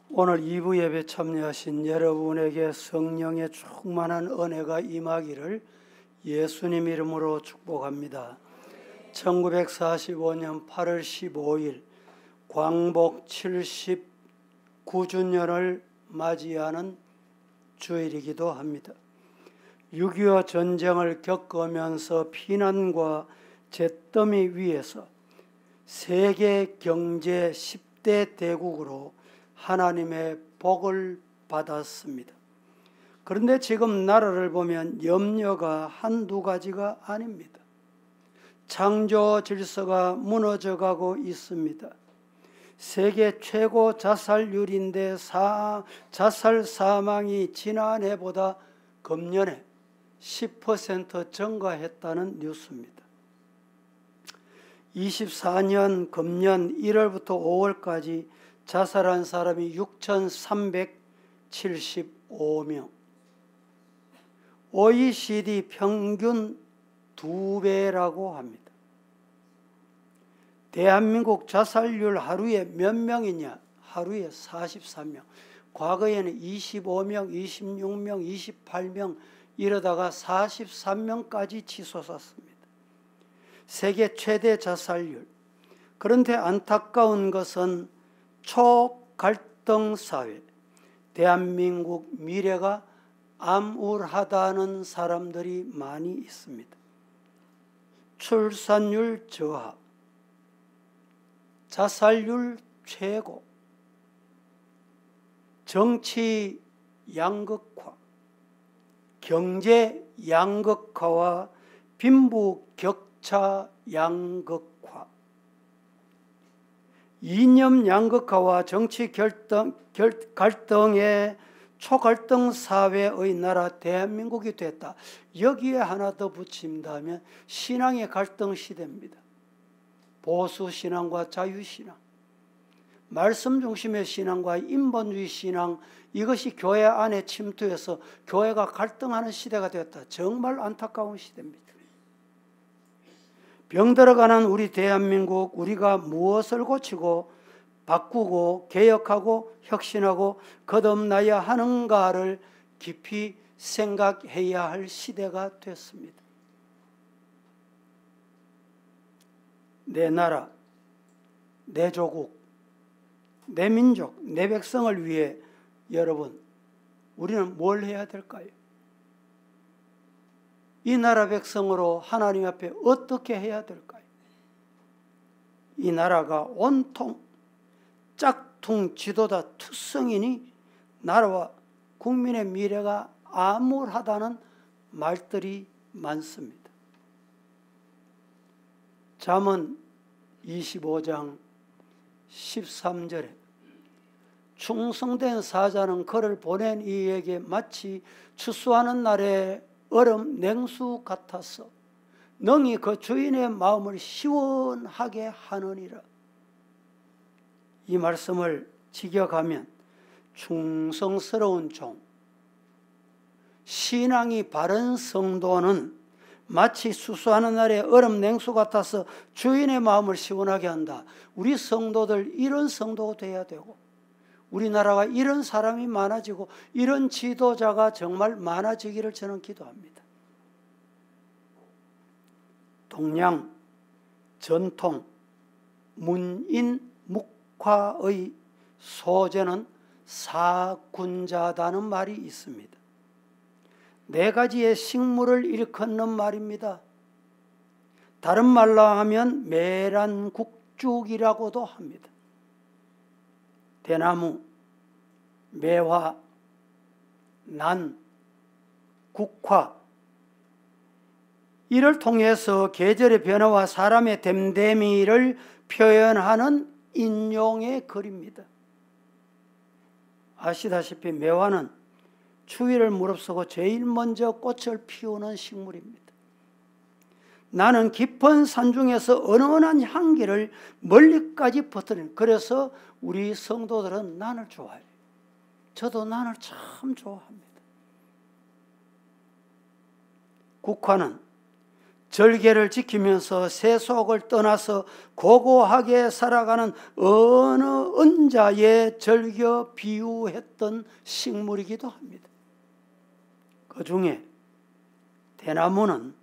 오늘 2부 예배 참여하신 여러분에게 성령의 충만한 은혜가 임하기를 예수님 이름으로 축복합니다. 1945년 8월 15일 광복 79주년을 맞이하는 주일이기도 합니다. 6.25 전쟁을 겪으면서 피난과 잿더미 위에서 세계 경제 10대 대국으로 하나님의 복을 받았습니다. 그런데 지금 나라를 보면 염려가 한두 가지가 아닙니다. 창조 질서가 무너져가고 있습니다. 세계 최고 자살률인데 자살 사망이 지난해보다 금년에 10% 증가했다는 뉴스입니다. 24년 금년 1월부터 5월까지 자살한 사람이 6,375명, OECD 평균 2배라고 합니다. 대한민국 자살률 하루에 몇 명이냐? 하루에 43명. 과거에는 25명, 26명, 28명 이러다가 43명까지 치솟았습니다. 세계 최대 자살률. 그런데 안타까운 것은 초갈등 사회, 대한민국 미래가 암울하다는 사람들이 많이 있습니다. 출산율 저하, 자살률 최고, 정치 양극화, 경제 양극화와 빈부 격차 양극화, 이념 양극화와 정치 갈등의 초갈등 사회의 나라 대한민국이 됐다. 여기에 하나 더 붙인다면 신앙의 갈등 시대입니다. 보수 신앙과 자유 신앙, 말씀 중심의 신앙과 인본주의 신앙, 이것이 교회 안에 침투해서 교회가 갈등하는 시대가 되었다. 정말 안타까운 시대입니다. 병들어가는 우리 대한민국, 우리가 무엇을 고치고 바꾸고 개혁하고 혁신하고 거듭나야 하는가를 깊이 생각해야 할 시대가 됐습니다. 내 나라, 내 조국, 내 민족, 내 백성을 위해 여러분, 우리는 뭘 해야 될까요? 이 나라 백성으로 하나님 앞에 어떻게 해야 될까요? 이 나라가 온통 짝퉁 지도자 투성이니 나라와 국민의 미래가 암울하다는 말들이 많습니다. 잠언 25장 13절에 충성된 사자는 그를 보낸 이에게 마치 추수하는 날에 얼음 냉수 같아서 능히 그 주인의 마음을 시원하게 하느니라. 이 말씀을 직역하면 충성스러운 종, 신앙이 바른 성도는 마치 수수하는 날에 얼음 냉수 같아서 주인의 마음을 시원하게 한다. 우리 성도들 이런 성도가 돼야 되고, 우리나라가 이런 사람이 많아지고 이런 지도자가 정말 많아지기를 저는 기도합니다. 동양 전통 문인 묵화의 소재는 사군자다는 말이 있습니다. 4가지의 식물을 일컫는 말입니다. 다른 말로 하면 매란국죽이라고도 합니다. 대나무, 매화, 난, 국화, 이를 통해서 계절의 변화와 사람의 됨됨이를 표현하는 인용의 글입니다. 아시다시피 매화는 추위를 무릅쓰고 제일 먼저 꽃을 피우는 식물입니다. 나는 깊은 산중에서 은은한 향기를 멀리까지 퍼뜨리는, 그래서 우리 성도들은 난을 좋아해요. 저도 난을 참 좋아합니다. 국화는 절개를 지키면서 세속을 떠나서 고고하게 살아가는 어느 은자의 절겨 비유했던 식물이기도 합니다. 그 중에 대나무는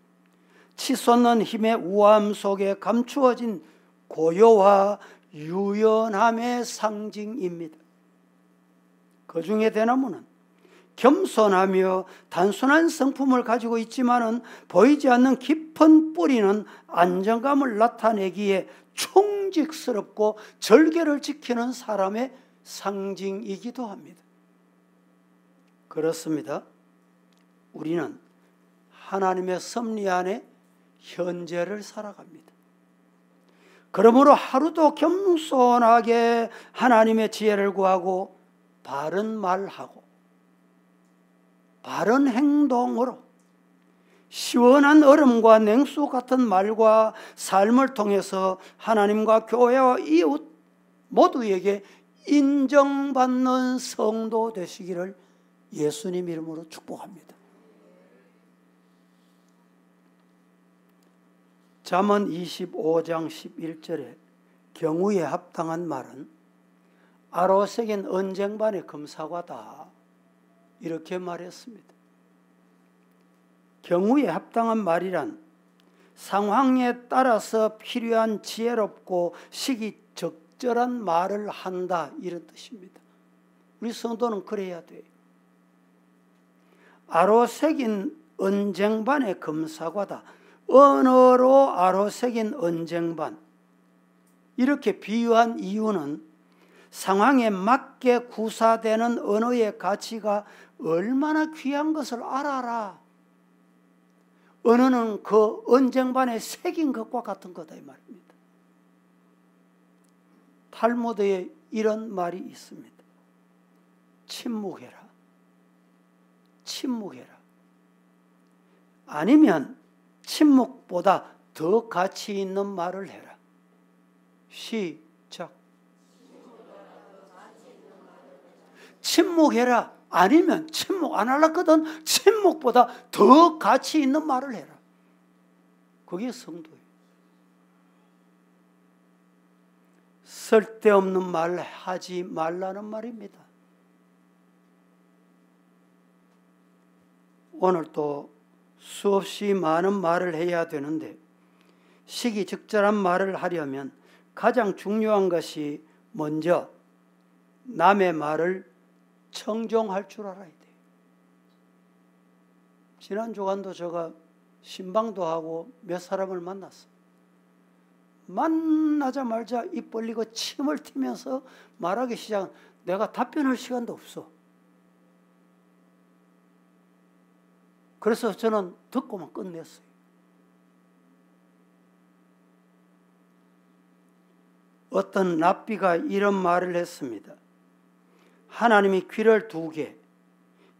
치솟는 힘의 우아함 속에 감추어진 고요와 유연함의 상징입니다. 그 중에 대나무는 겸손하며 단순한 성품을 가지고 있지만은 보이지 않는 깊은 뿌리는 안정감을 나타내기에 충직스럽고 절개를 지키는 사람의 상징이기도 합니다. 그렇습니다. 우리는 하나님의 섭리 안에 현재를 살아갑니다. 그러므로 하루도 겸손하게 하나님의 지혜를 구하고 바른 말하고 바른 행동으로 시원한 얼음과 냉수 같은 말과 삶을 통해서 하나님과 교회와 이웃 모두에게 인정받는 성도 되시기를 예수님 이름으로 축복합니다. 잠언 25장 11절에 경우에 합당한 말은 아로새긴 언쟁반의 금사과다, 이렇게 말했습니다. 경우에 합당한 말이란 상황에 따라서 필요한 지혜롭고 시기 적절한 말을 한다, 이런 뜻입니다. 우리 성도는 그래야 돼요. 아로새긴 언쟁반의 금사과다. 언어로 아로새긴 언쟁반, 이렇게 비유한 이유는 상황에 맞게 구사되는 언어의 가치가 얼마나 귀한 것을 알아라. 언어는 그 언쟁반에 새긴 것과 같은 거다, 이 말입니다. 탈무드에 이런 말이 있습니다. 침묵해라. 침묵해라. 아니면 침묵보다 더 가치 있는 말을 해라. 시작. 침묵해라. 아니면 침묵 안 하려거든 침묵보다 더 가치 있는 말을 해라. 그게 성도예요. 쓸데없는 말 하지 말라는 말입니다. 오늘 또 수없이 많은 말을 해야 되는데 시기 적절한 말을 하려면 가장 중요한 것이 먼저 남의 말을 청종할 줄 알아야 돼요. 지난 주간도 제가 신방도 하고 몇 사람을 만났어요. 만나자마자 입 벌리고 침을 튀면서 말하기 시작한, 내가 답변할 시간도 없어. 그래서 저는 듣고만 끝냈어요. 어떤 랍비가 이런 말을 했습니다. 하나님이 귀를 두 개,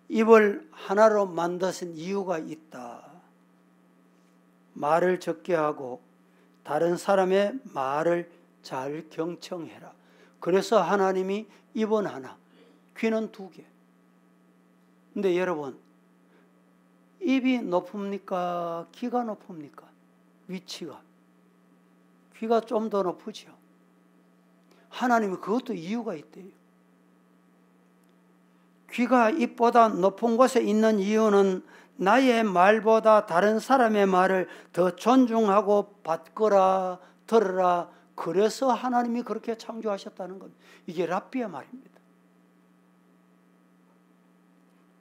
입을 하나로 만드신 이유가 있다. 말을 적게 하고 다른 사람의 말을 잘 경청해라. 그래서 하나님이 입은 하나, 귀는 두 개. 근데 여러분, 입이 높습니까? 귀가 높습니까? 위치가. 귀가 좀 더 높으죠. 하나님이 그것도 이유가 있대요. 귀가 입보다 높은 곳에 있는 이유는 나의 말보다 다른 사람의 말을 더 존중하고 받거라, 들으라. 그래서 하나님이 그렇게 창조하셨다는 겁니다. 이게 랍비의 말입니다.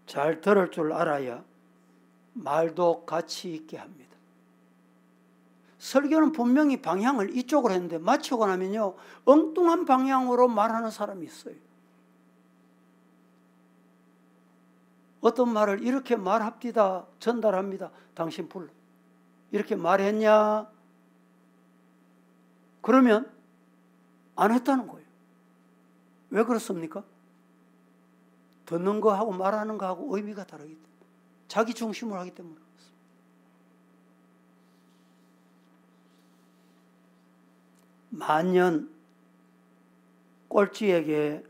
잘 들을 줄 알아야 말도 가치 있게 합니다. 설교는 분명히 방향을 이쪽으로 했는데 마치고 나면요, 엉뚱한 방향으로 말하는 사람이 있어요. 어떤 말을 이렇게 말합디다, 전달합니다. 당신 불러. 이렇게 말했냐? 그러면 안 했다는 거예요. 왜 그렇습니까? 듣는 거하고 말하는 거하고 의미가 다르기 때문에, 자기 중심으로 하기 때문에 그렇습니다. 만년 꼴찌에게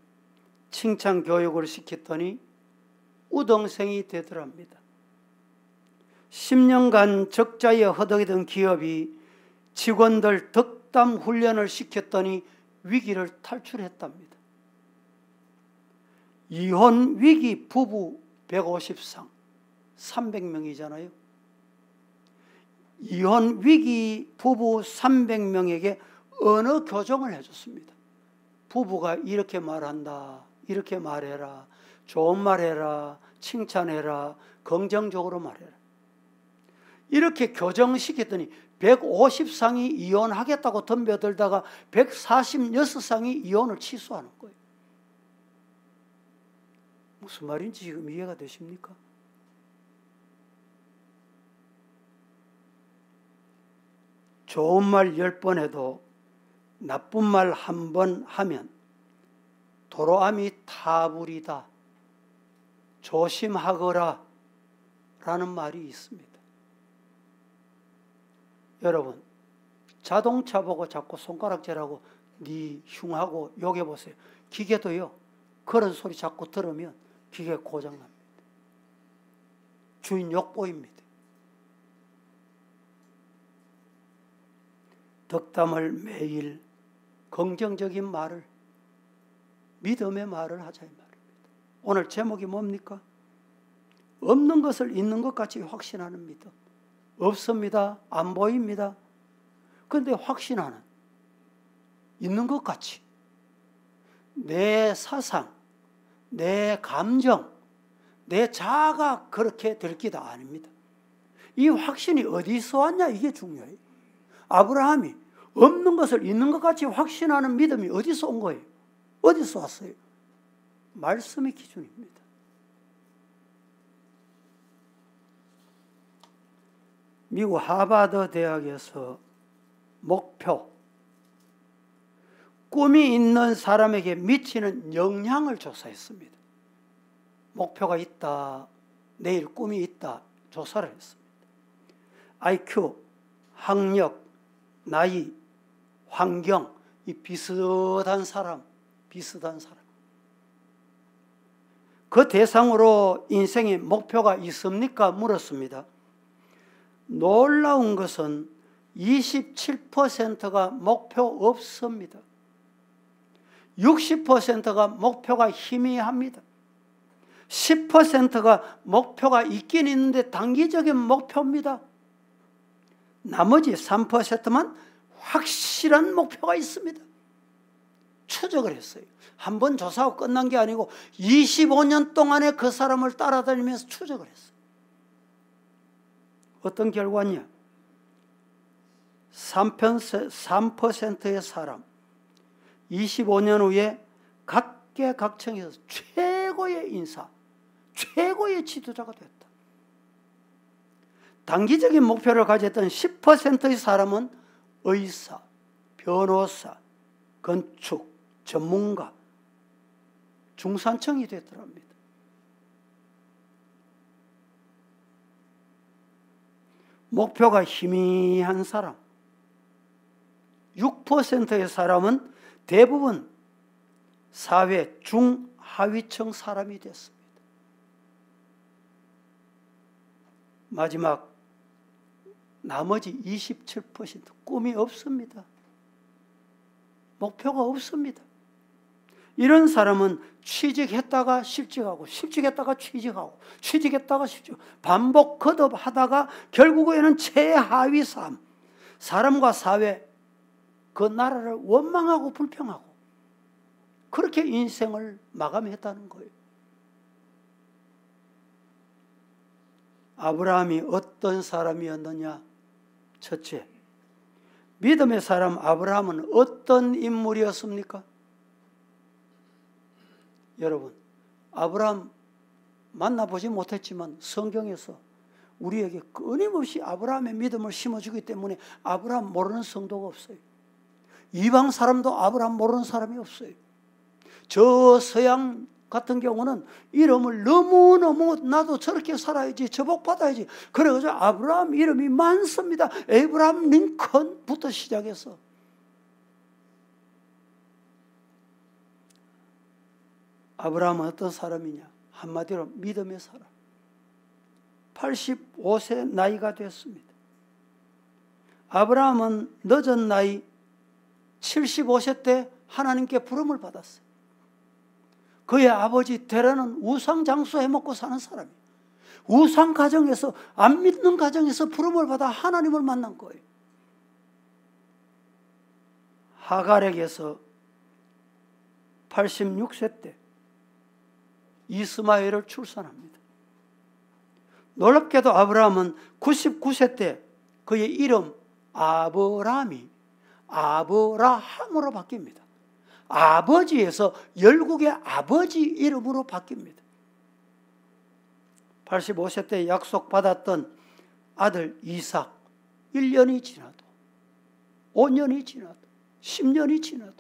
칭찬 교육을 시켰더니 우등생이 되더랍니다. 10년간 적자에 허덕이던 기업이 직원들 덕담 훈련을 시켰더니 위기를 탈출했답니다. 이혼 위기 부부 150상, 300명이잖아요. 이혼 위기 부부 300명에게 언어 교정을 해줬습니다. 부부가 이렇게 말한다, 이렇게 말해라, 좋은 말해라, 칭찬해라, 긍정적으로 말해라. 이렇게 교정시켰더니 150상이 이혼하겠다고 덤벼들다가 146상이 이혼을 취소하는 거예요. 무슨 말인지 지금 이해가 되십니까? 좋은 말 10번 해도 나쁜 말 1번 하면 도로암이 타불이다. 조심하거라 라는 말이 있습니다. 여러분, 자동차 보고 자꾸 손가락질하고 니 흉하고 욕해보세요. 기계도요, 그런 소리 자꾸 들으면 기계 고장납니다. 주인 욕보입니다. 덕담을 매일 긍정적인 말을, 믿음의 말을 하자 이 말입니다. 오늘 제목이 뭡니까? 없는 것을 있는 것 같이 확신하는 믿음. 없습니다. 안 보입니다. 그런데 확신하는, 있는 것 같이 내 사상, 내 감정, 내 자아가 그렇게 될 기다 아닙니다. 이 확신이 어디서 왔냐, 이게 중요해요. 아브라함이 없는 것을 있는 것 같이 확신하는 믿음이 어디서 온 거예요? 어디서 왔어요? 말씀의 기준입니다. 미국 하버드 대학에서 목표, 꿈이 있는 사람에게 미치는 영향을 조사했습니다. 목표가 있다, 내일 꿈이 있다, 조사를 했습니다. IQ, 학력, 나이, 환경, 이 비슷한 사람. 그 대상으로 인생의 목표가 있습니까? 물었습니다. 놀라운 것은 27%가 목표 없습니다. 60%가 목표가 희미합니다. 10%가 목표가 있긴 있는데 단기적인 목표입니다. 나머지 3%만 확실한 목표가 있습니다. 추적을 했어요. 한 번 조사하고 끝난 게 아니고 25년 동안에 그 사람을 따라다니면서 추적을 했어요. 어떤 결과냐? 3%의 사람, 25년 후에 각계각층에서 최고의 인사, 최고의 지도자가 됐다. 단기적인 목표를 가졌던 10%의 사람은 의사, 변호사, 건축, 전문가, 중산층이 되더랍니다. 목표가 희미한 사람, 6%의 사람은 대부분 사회 중하위층 사람이 됐습니다. 마지막 나머지 27% 꿈이 없습니다. 목표가 없습니다. 이런 사람은 취직했다가 실직하고, 실직했다가 취직하고, 취직했다가 실직하고, 반복 거듭하다가 결국에는 최하위 삶, 사람과 사회, 그 나라를 원망하고 불평하고 그렇게 인생을 마감했다는 거예요. 아브라함이 어떤 사람이었느냐? 첫째, 믿음의 사람 아브라함은 어떤 인물이었습니까? 여러분, 아브라함 만나보지 못했지만 성경에서 우리에게 끊임없이 아브라함의 믿음을 심어주기 때문에 아브라함 모르는 성도가 없어요. 이방 사람도 아브라함 모르는 사람이 없어요. 저 서양 같은 경우는 이름을 너무너무 나도 저렇게 살아야지, 저복받아야지. 그래가지고 아브라함 이름이 많습니다. 에이브라함 링컨부터 시작해서. 아브라함은 어떤 사람이냐? 한마디로 믿음의 사람. 85세 나이가 됐습니다. 아브라함은 늦은 나이 75세 때 하나님께 부름을 받았어요. 그의 아버지 데라는 우상 장수 해먹고 사는 사람이에요. 우상 가정에서, 안 믿는 가정에서 부름을 받아 하나님을 만난 거예요. 하갈에게서 86세 때 이스마엘을 출산합니다. 놀랍게도 아브라함은 99세 때 그의 이름 아브람이 아브라함으로 바뀝니다. 아버지에서 열국의 아버지 이름으로 바뀝니다. 85세 때 약속받았던 아들 이삭, 1년이 지나도 5년이 지나도 10년이 지나도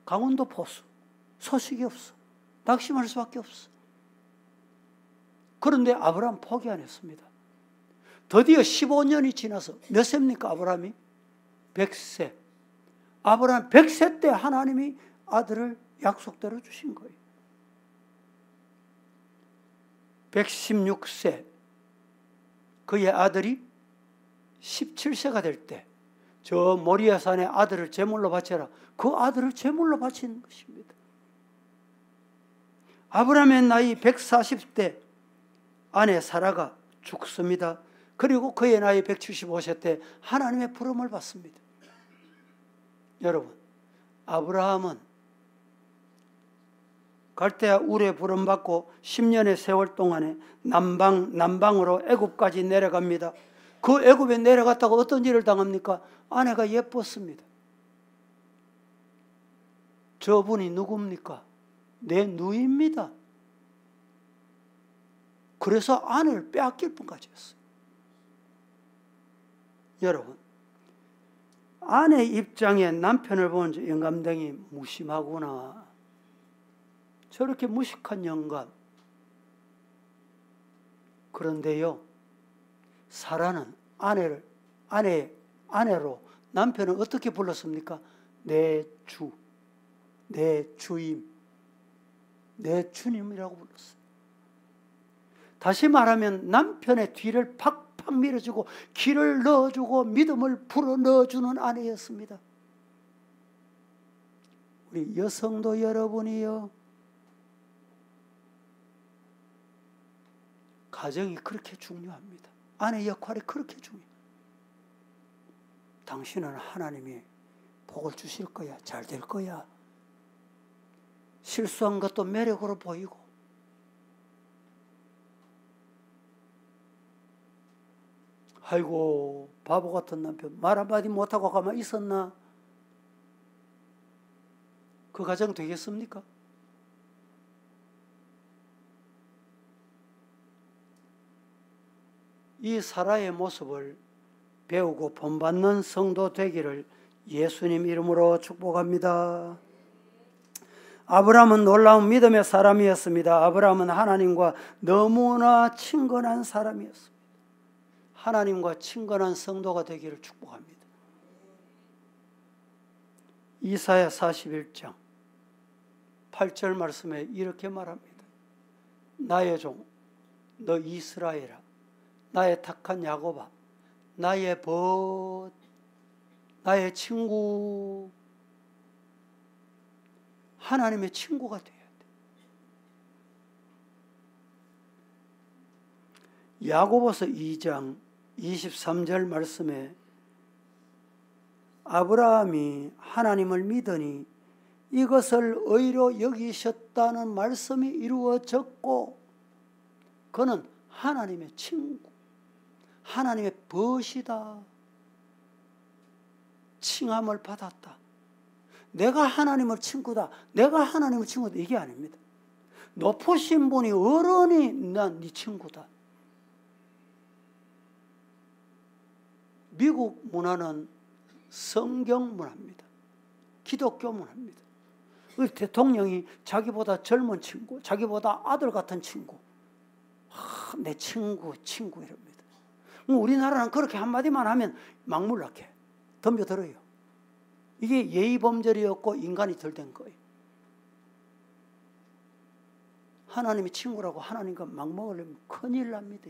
강원도 포수, 소식이 없어. 낙심할 수밖에 없어. 그런데 아브라함 포기 안 했습니다. 드디어 15년이 지나서 몇 세입니까 아브라함이? 100세. 아브라함 100세 때 하나님이 아들을 약속대로 주신 거예요. 116세 그의 아들이 17세가 될 때 저 모리아산에 아들을 제물로 바쳐라. 그 아들을 제물로 바치는 것입니다. 아브라함의 나이 140대 아내 사라가 죽습니다. 그리고 그의 나이 175세 때 하나님의 부름을 받습니다. 여러분, 아브라함은 갈대아 울에 부름받고 10년의 세월 동안에 남방으로 애굽까지 내려갑니다. 그 애굽에 내려갔다가 어떤 일을 당합니까? 아내가 예뻤습니다. 저분이 누굽니까? 내 누이입니다. 그래서 아내를 빼앗길 뻔까지 했어요. 여러분, 아내 입장에 남편을 보는 영감탱이 무심하구나. 저렇게 무식한 영감. 그런데요, 사라는 아내로 남편을 어떻게 불렀습니까? 내 주, 내 주임, 내 주님이라고 불렀어요. 다시 말하면 남편의 뒤를 팍팍 밀어주고 길을 넣어주고 믿음을 불어 넣어주는 아내였습니다. 우리 여성도 여러분이요, 가정이 그렇게 중요합니다. 아내 역할이 그렇게 중요해요. 당신은 하나님이 복을 주실 거야. 잘 될 거야. 실수한 것도 매력으로 보이고, 아이고 바보 같은 남편, 말 한마디 못하고 가만히 있었나? 그 가정 되겠습니까? 이 사라의 모습을 배우고 본받는 성도 되기를 예수님 이름으로 축복합니다. 아브라함은 놀라운 믿음의 사람이었습니다. 아브라함은 하나님과 너무나 친근한 사람이었습니다. 하나님과 친근한 성도가 되기를 축복합니다. 이사야 41장 8절 말씀에 이렇게 말합니다. 나의 종, 너 이스라엘아, 나의 택한 야곱아, 나의 벗, 나의 친구. 하나님의 친구가 돼야 돼. 야고보서 2장 23절 말씀에 아브라함이 하나님을 믿으니 이것을 의로 여기셨다는 말씀이 이루어졌고, 그는 하나님의 친구, 하나님의 벗이다. 칭함을 받았다. 내가 하나님을 친구다, 내가 하나님을 친구다, 이게 아닙니다. 높으신 분이, 어른이 난 네 친구다. 미국 문화는 성경 문화입니다. 기독교 문화입니다. 대통령이 자기보다 젊은 친구, 자기보다 아들 같은 친구, 내 친구 이럽니다. 우리나라는 그렇게 한마디만 하면 막물락해, 덤벼들어요. 이게 예의범절이었고 인간이 덜 된 거예요. 하나님이 친구라고 하나님과 막 먹으려면 큰일 납니다.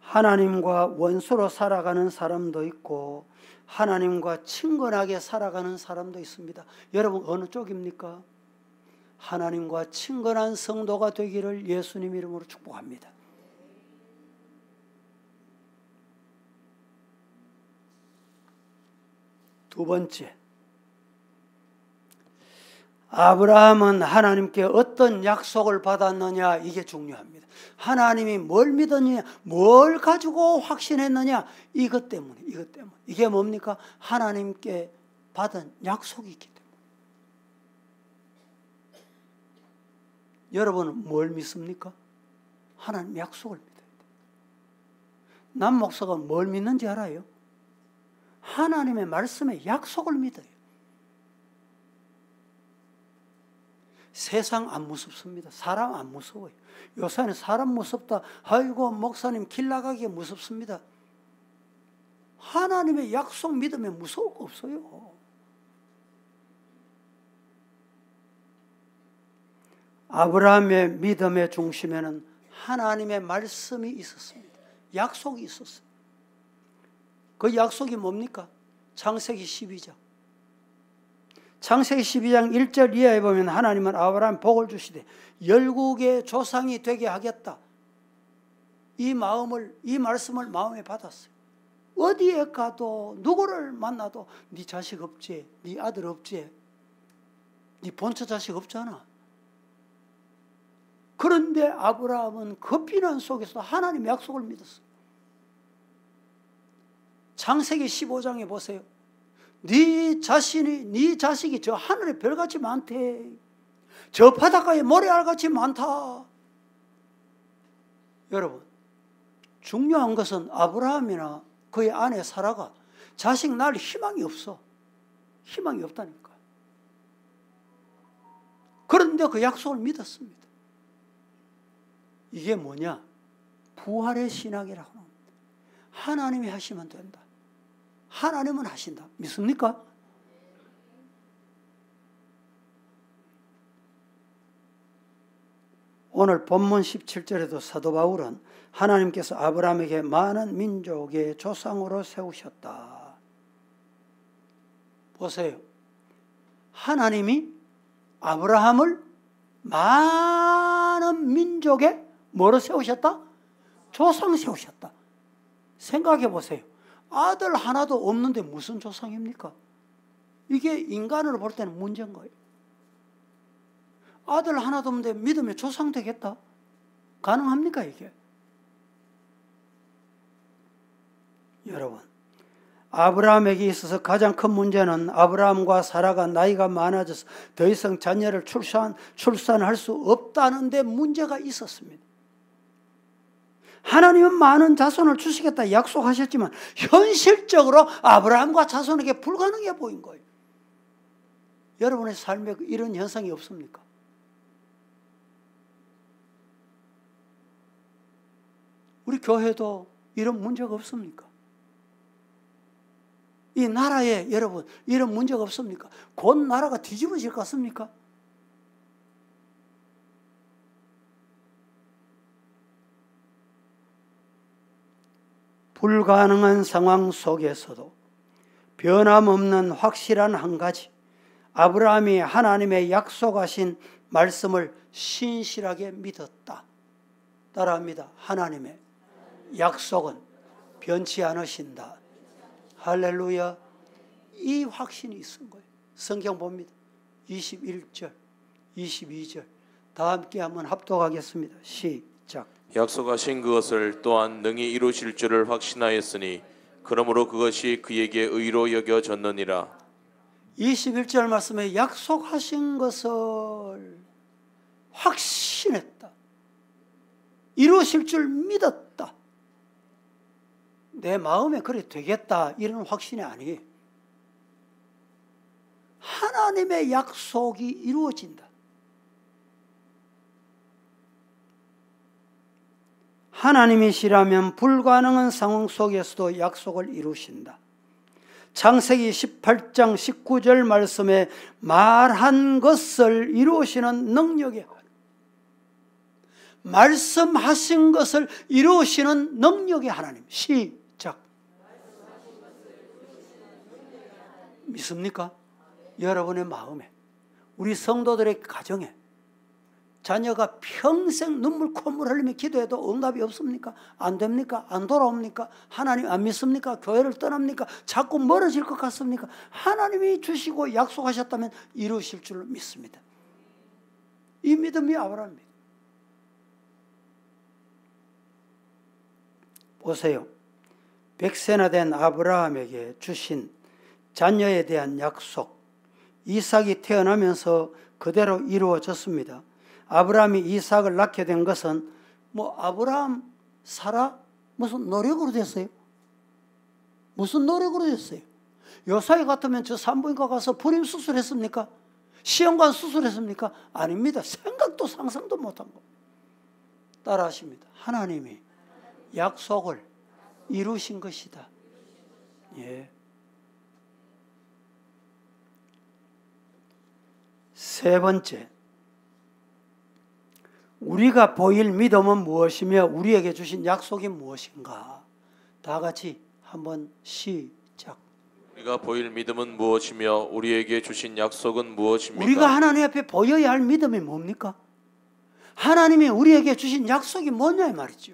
하나님과 원수로 살아가는 사람도 있고 하나님과 친근하게 살아가는 사람도 있습니다. 여러분 어느 쪽입니까? 하나님과 친근한 성도가 되기를 예수님 이름으로 축복합니다. 두 번째, 아브라함은 하나님께 어떤 약속을 받았느냐, 이게 중요합니다. 하나님이 뭘 믿었느냐, 뭘 가지고 확신했느냐, 이것 때문에. 이게 뭡니까? 하나님께 받은 약속이 있기 때문에. 여러분은 뭘 믿습니까? 하나님 약속을 믿어야 돼요. 남 목사가 뭘 믿는지 알아요? 하나님의 말씀에 약속을 믿어요. 세상 안 무섭습니다. 사람 안 무서워요. 요새는 사람 무섭다. 아이고 목사님 길 나가기 무섭습니다. 하나님의 약속 믿으면 무서울 거 없어요. 아브라함의 믿음의 중심에는 하나님의 말씀이 있었습니다. 약속이 있었어요. 그 약속이 뭡니까? 창세기 12장. 창세기 12장 1절 이하에 보면 하나님은 아브라함 복을 주시되 열국의 조상이 되게 하겠다. 이 말씀을 마음에 받았어요. 어디에 가도 누구를 만나도 네 자식 없지, 네 아들 없지, 네 본처 자식 없잖아. 그런데 아브라함은 그 비난 속에서 하나님의 약속을 믿었어요. 창세기 15장에 보세요. 네 자식이 저 하늘에 별같이 많대. 저 바닷가에 모래알같이 많다. 여러분, 중요한 것은 아브라함이나 그의 아내 사라가 자식 낳을 희망이 없어. 희망이 없다니까. 그런데 그 약속을 믿었습니다. 이게 뭐냐? 부활의 신학이라고 합니다. 하나님이 하시면 된다. 하나님은 하신다. 믿습니까? 오늘 본문 17절에도 사도 바울은 하나님께서 아브라함에게 많은 민족의 조상으로 세우셨다. 보세요. 하나님이 아브라함을 많은 민족의 뭐로 세우셨다? 조상 세우셨다. 생각해 보세요. 아들 하나도 없는데 무슨 조상입니까? 이게 인간으로 볼 때는 문제인 거예요. 아들 하나도 없는데 믿으면 조상 되겠다? 가능합니까 이게? 여러분, 아브라함에게 있어서 가장 큰 문제는 아브라함과 사라가 나이가 많아져서 더 이상 자녀를 출산할 수 없다는 데 문제가 있었습니다. 하나님은 많은 자손을 주시겠다 약속하셨지만 현실적으로 아브라함과 자손에게 불가능해 보인 거예요. 여러분의 삶에 이런 현상이 없습니까? 우리 교회도 이런 문제가 없습니까? 이 나라에 여러분 이런 문제가 없습니까? 곧 나라가 뒤집어질 것 같습니까? 불가능한 상황 속에서도 변함없는 확실한 한 가지, 아브라함이 하나님의 약속하신 말씀을 신실하게 믿었다. 따라합니다. 하나님의 약속은 변치 않으신다. 할렐루야. 이 확신이 있은 거예요. 성경 봅니다. 21절, 22절 다 함께 한번 합독하겠습니다. 시작. 약속하신 그것을 또한 능히 이루실 줄을 확신하였으니 그러므로 그것이 그에게 의로 여겨졌느니라. 21절 말씀에 약속하신 것을 확신했다. 이루실 줄 믿었다. 내 마음에 그래 되겠다 이런 확신이 아니에요. 하나님의 약속이 이루어진다. 하나님이시라면 불가능한 상황 속에서도 약속을 이루신다. 창세기 18장 19절 말씀에 말한 것을 이루시는 능력의 하나님, 말씀하신 것을 이루시는 능력의 하나님. 시작. 믿습니까? 여러분의 마음에, 우리 성도들의 가정에 자녀가 평생 눈물 콧물 흘리며 기도해도 응답이 없습니까? 안 됩니까? 안 돌아옵니까? 하나님 안 믿습니까? 교회를 떠납니까? 자꾸 멀어질 것 같습니까? 하나님이 주시고 약속하셨다면 이루실 줄로 믿습니다. 이 믿음이 아브라함입니다. 보세요. 100세나 된 아브라함에게 주신 자녀에 대한 약속, 이삭이 태어나면서 그대로 이루어졌습니다. 아브라함이 이삭을 낳게 된 것은 아브라함, 사라 무슨 노력으로 됐어요? 무슨 노력으로 됐어요? 요사이 같으면 저 산부인과 가서 불임 수술했습니까? 시험관 수술했습니까? 아닙니다. 생각도 상상도 못한 거. 따라하십니다. 하나님이 약속을 이루신 것이다. 예. 세 번째, 우리가 보일 믿음은 무엇이며 우리에게 주신 약속이 무엇인가? 다 같이 한번 시작. 우리가 보일 믿음은 무엇이며 우리에게 주신 약속은 무엇입니까? 우리가 하나님 앞에 보여야 할 믿음이 뭡니까? 하나님이 우리에게 주신 약속이 뭐냐 이 말이죠.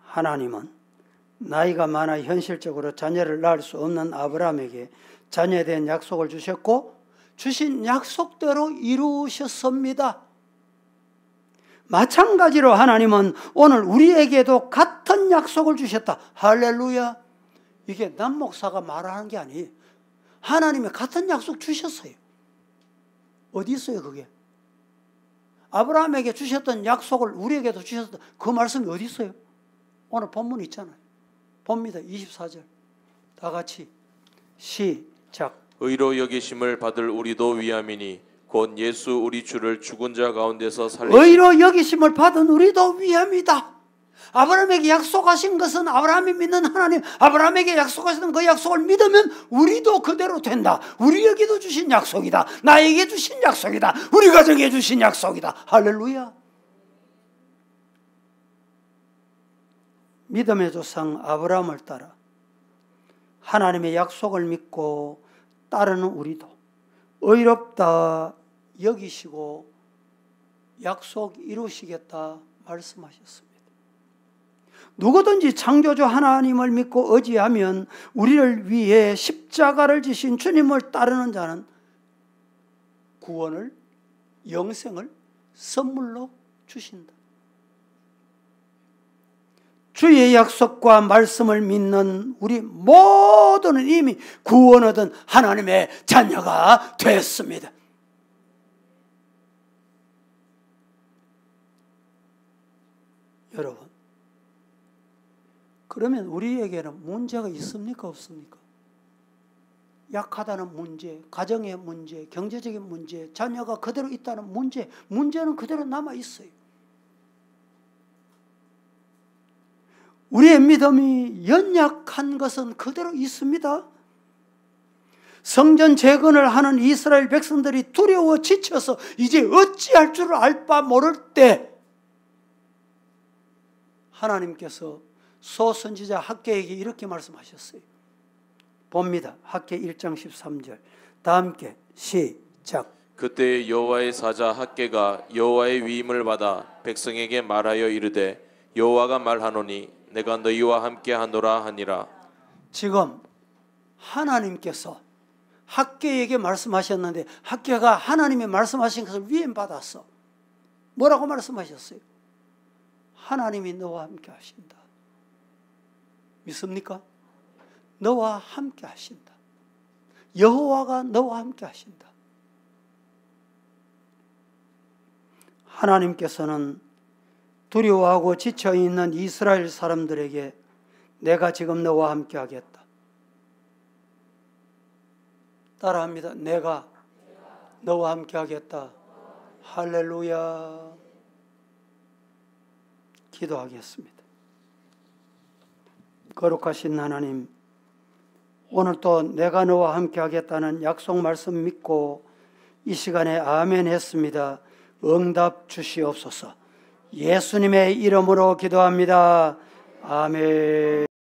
하나님은 나이가 많아 현실적으로 자녀를 낳을 수 없는 아브라함에게 자녀에 대한 약속을 주셨고 주신 약속대로 이루셨습니다. 마찬가지로 하나님은 오늘 우리에게도 같은 약속을 주셨다. 할렐루야. 이게 남 목사가 말하는 게 아니에요. 하나님이 같은 약속 주셨어요. 어디 있어요 그게? 아브라함에게 주셨던 약속을 우리에게도 주셨다. 그 말씀이 어디 있어요? 오늘 본문 있잖아요. 봅니다. 24절. 다 같이 시작. 의로 여기심을 받을 우리도 위함이니 곧 예수 우리 주를 죽은 자 가운데서 살리신 의로 여기심을 받은 우리도 위함이다. 아브라함에게 약속하신 것은 아브라함이 믿는 하나님, 아브라함에게 약속하신 그 약속을 믿으면 우리도 그대로 된다. 우리에게도 주신 약속이다. 나에게 주신 약속이다. 우리 가정에 주신 약속이다. 할렐루야. 믿음의 조상 아브라함을 따라 하나님의 약속을 믿고 따르는 우리도 의롭다 여기시고 약속 이루시겠다 말씀하셨습니다. 누구든지 창조주 하나님을 믿고 의지하면 우리를 위해 십자가를 지신 주님을 따르는 자는 구원을, 영생을 선물로 주신다. 주의 약속과 말씀을 믿는 우리 모두는 이미 구원 얻은 하나님의 자녀가 됐습니다. 여러분, 그러면 우리에게는 문제가 있습니까? 없습니까? 약하다는 문제, 가정의 문제, 경제적인 문제, 자녀가 그대로 있다는 문제는 그대로 남아 있어요. 우리의 믿음이 연약한 것은 그대로 있습니다. 성전 재건을 하는 이스라엘 백성들이 두려워 지쳐서 이제 어찌할 줄을 알 바 모를 때 하나님께서 소선지자 학개에게 이렇게 말씀하셨어요. 봅니다. 학개 1장 13절. 다 함께 시작. 그때 여호와의 사자 학개가 여호와의 위임을 받아 백성에게 말하여 이르되 여호와가 말하노니 내가 너희와 함께 하노라 하니라. 지금 하나님께서 학개에게 말씀하셨는데 학개가 하나님의 말씀하신 것을 위임받았어. 뭐라고 말씀하셨어요? 하나님이 너와 함께 하신다. 믿습니까? 너와 함께 하신다. 여호와가 너와 함께 하신다. 하나님께서는 두려워하고 지쳐있는 이스라엘 사람들에게 내가 지금 너와 함께 하겠다. 따라합니다. 내가 너와 함께 하겠다. 할렐루야. 기도하겠습니다. 거룩하신 하나님, 오늘 또 내가 너와 함께 하겠다는 약속 말씀 믿고 이 시간에 아멘 했습니다. 응답 주시옵소서. 예수님의 이름으로 기도합니다. 아멘.